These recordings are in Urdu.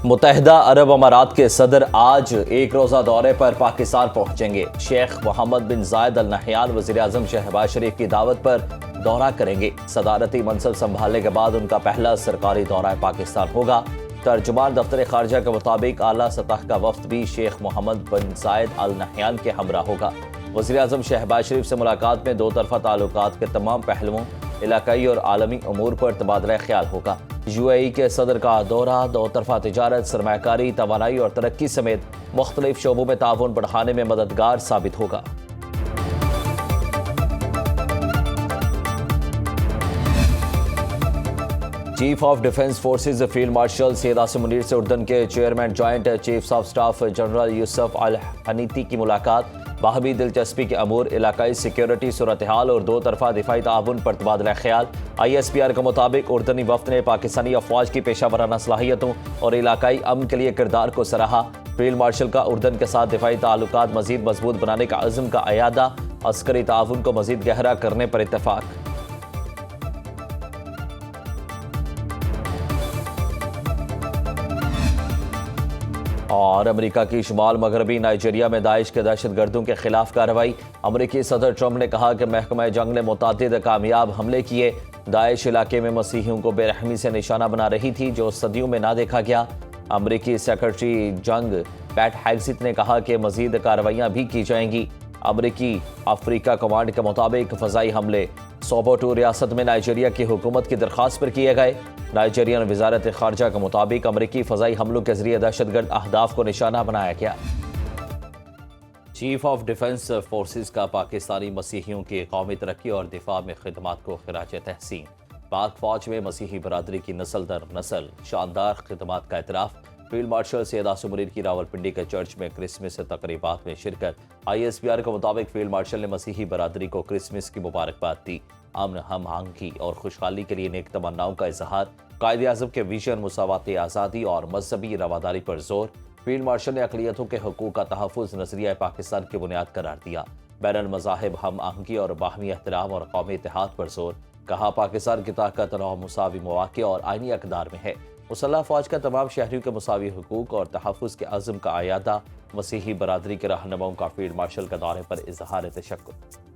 متحدہ عرب امارات کے صدر آج ایک روزہ دورے پر پاکستان پہنچیں گے۔ شیخ محمد بن زائد ال نہیان وزیر اعظم شہباز شریف کی دعوت پر دورہ کریں گے۔ صدارتی منصب سنبھالنے کے بعد ان کا پہلا سرکاری دورہ پاکستان ہوگا۔ ترجمان دفتر خارجہ کے مطابق اعلیٰ سطح کا وفد بھی شیخ محمد بن زائد ال نہیان کے ہمراہ ہوگا۔ وزیر اعظم شہباز شریف سے ملاقات میں دو طرفہ تعلقات کے تمام پہلوؤں، علاقائی اور عالمی امور پر تبادلہ خیال ہوگا۔ یو اے ای کے صدر کا دورہ دو طرفہ تجارت، سرمایہ کاری، توانائی اور ترقی سمیت مختلف شعبوں میں تعاون بڑھانے میں مددگار ثابت ہوگا۔ Chief of defence forces field marshal Syed Asim Munir سے اردن کے chairman joint chiefs of staff general Yousef Alhunaiti کی ملاقات۔ باہمی دلچسپی کے امور، علاقائی سیکیورٹی صورتحال اور دو طرفہ دفاعی تعاون پر تبادلہ خیال۔ آئی ایس پی آر کے مطابق اردنی وفد نے پاکستانی افواج کی پیشہ ورانہ صلاحیتوں اور علاقائی امن کے لیے کردار کو سراہا۔ فیلڈ مارشل کا اردن کے ساتھ دفاعی تعلقات مزید مضبوط بنانے کا عزم کا اعادہ، عسکری تعاون کو مزید گہرا کرنے پر اتفاق۔ اور امریکہ کی شمال مغربی نائجیریا میں داعش کے دہشت گردوں کے خلاف کارروائی۔ امریکی صدر ٹرمپ نے کہا کہ محکمہ جنگ نے متعدد کامیاب حملے کیے۔ داعش علاقے میں مسیحیوں کو بے رحمی سے نشانہ بنا رہی تھی، جو صدیوں میں نہ دیکھا گیا۔ امریکی سیکرٹری جنگ پیٹ ہیگسیت نے کہا کہ مزید کارروائیاں بھی کی جائیں گی۔ امریکی افریقہ کمانڈ کے مطابق فضائی حملے سوبوٹو ریاست میں نائجیریا کی حکومت کی درخواست پر کیے گئے۔ نائجیرین وزارت خارجہ کے مطابق امریکی فضائی حملوں کے ذریعے دہشت گرد اہداف کو نشانہ بنایا گیا۔ چیف آف ڈیفنس فورسز کا پاکستانی مسیحیوں کی قومی ترقی اور دفاع میں خدمات کو خراج تحسین۔ پاک فوج میں مسیحی برادری کی نسل در نسل شاندار خدمات کا اعتراف۔ فیلڈ مارشل سید عاصم منیر کی راولپنڈی کے چرچ میں کرسمس تقریبات میں شرکت۔ آئی ایس پی آر کے مطابق فیلڈ مارشل نے مسیحی برادری کو کرسمس کی مبارکباد دی۔ امن، ہم آہنگی اور خوشحالی کے لیے نیک تمناؤں کا اظہار۔ قائد اعظم کے ویژن مساوات، آزادی اور مذہبی رواداری پر زور۔ فیلڈ مارشل نے اقلیتوں کے حقوق کا تحفظ نظریہ پاکستان کی بنیاد قرار دیا۔ بین المذاہب ہم آہنگی اور باہمی احترام اور قومی اتحاد پر زور۔ کہا پاکستان کی طاقت نو مساوی مواقع اور آئینی اقدار میں ہے۔ مسلح افواج کا تمام شہریوں کے مساوی حقوق اور تحفظ کے عزم کا اعادہ۔ مسیحی برادری کے رہنماؤں کا فیلڈ مارشل کے دورے پر اظہار تشکر۔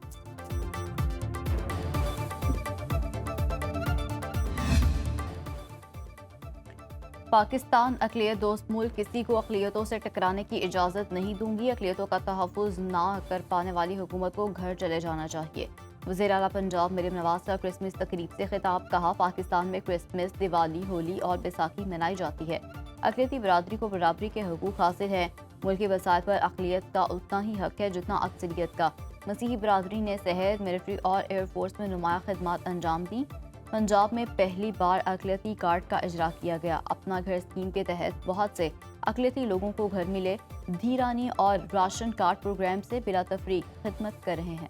پاکستان اقلیت دوست ملک، کسی کو اقلیتوں سے ٹکرانے کی اجازت نہیں دوں گی۔ اقلیتوں کا تحفظ نہ کر پانے والی حکومت کو گھر چلے جانا چاہیے۔ وزیر اعلیٰ پنجاب مریم نواز کا کرسمس تقریب سے خطاب۔ کہا پاکستان میں کرسمس، دیوالی، ہولی اور بیساکھی منائی جاتی ہے۔ اقلیتی برادری کو برابری کے حقوق حاصل ہیں۔ ملکی وسائل پر اقلیت کا اتنا ہی حق ہے جتنا اکثریت کا۔ مسیحی برادری نے صحت، ملٹری اور ایئر فورس میں نمایاں خدمات انجام دیں۔ پنجاب میں پہلی بار اقلیتی کارڈ کا اجرا کیا گیا۔ اپنا گھر اسکیم کے تحت بہت سے اقلیتی لوگوں کو گھر ملے۔ دھیرانی اور راشن کارڈ پروگرام سے بلا تفریق خدمت کر رہے ہیں۔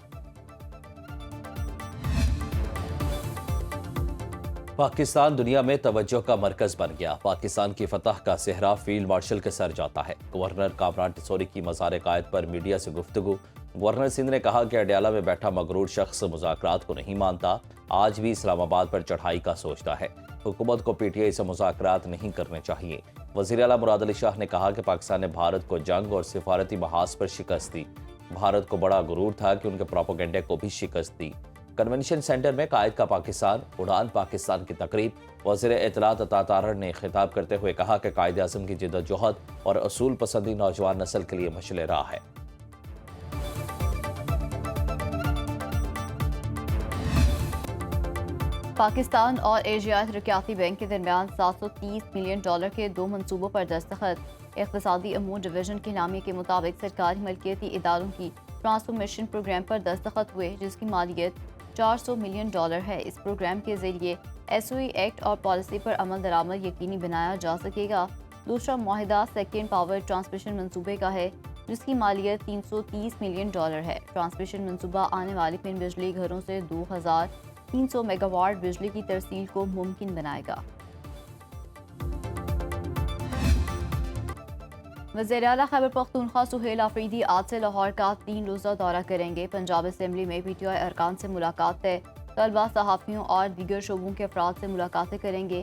پاکستان دنیا میں توجہ کا مرکز بن گیا۔ پاکستان کی فتح کا صحرا فیلڈ مارشل کے سر جاتا ہے۔ گورنر کامران ٹسوری کی مزار قائد پر میڈیا سے گفتگو۔ گورنر سندھ نے کہا کہ اڈیالہ میں بیٹھا مغرور شخص مذاکرات کو نہیں مانتا، آج بھی اسلام آباد پر چڑھائی کا سوچتا ہے۔ حکومت کو پی ٹی آئی سے مذاکرات نہیں کرنے چاہیے۔ وزیر اعلیٰ مراد علی شاہ نے کہا کہ پاکستان نے بھارت کو جنگ اور سفارتی محاذ پر شکست دی۔ بھارت کو بڑا غرور تھا کہ ان کے پروپیگنڈے کو بھی شکست دی۔ کنونشن سینٹر میں قائد کا پاکستان، اڑان پاکستان کی تقریب۔ وزیر اطلاعات عطا تارڑ نے خطاب کرتے ہوئے کہا کہ قائد اعظم کی جدوجہد اور اصول پسندی نوجوان نسل کے لیے مشعل راہ ہے۔ پاکستان اور ایشیائی ترقیاتی بینک کے درمیان $730 ملین کے دو منصوبوں پر دستخط۔ اقتصادی امور ڈویژن کے اعلامیے کے مطابق سرکاری ملکیتی اداروں کی ٹرانسفارمیشن پروگرام پر دستخط ہوئے، جس کی مالیت $400 ملین ہے۔ اس پروگرام کے ذریعے ایس او ای ایکٹ اور پالیسی پر عمل درآمد یقینی بنایا جا سکے گا۔ دوسرا معاہدہ سیکنڈ پاور ٹرانسمیشن منصوبے کا ہے، جس کی مالیت $330 ملین ہے۔ ٹرانسمیشن منصوبہ آنے والی پن بجلی گھروں سے 2300 میگا واٹ بجلی کی ترسیل کو ممکن بنائے گا۔ وزیر اعلیٰ خیبر پختونخوا سہیل آفریدی آج سے لاہور کا 3 روزہ دورہ کریں گے۔ پنجاب اسمبلی میں پی ٹی آئی ارکان سے ملاقات ہے۔ طلبہ، صحافیوں اور دیگر شعبوں کے افراد سے ملاقاتیں کریں گے۔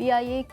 PIA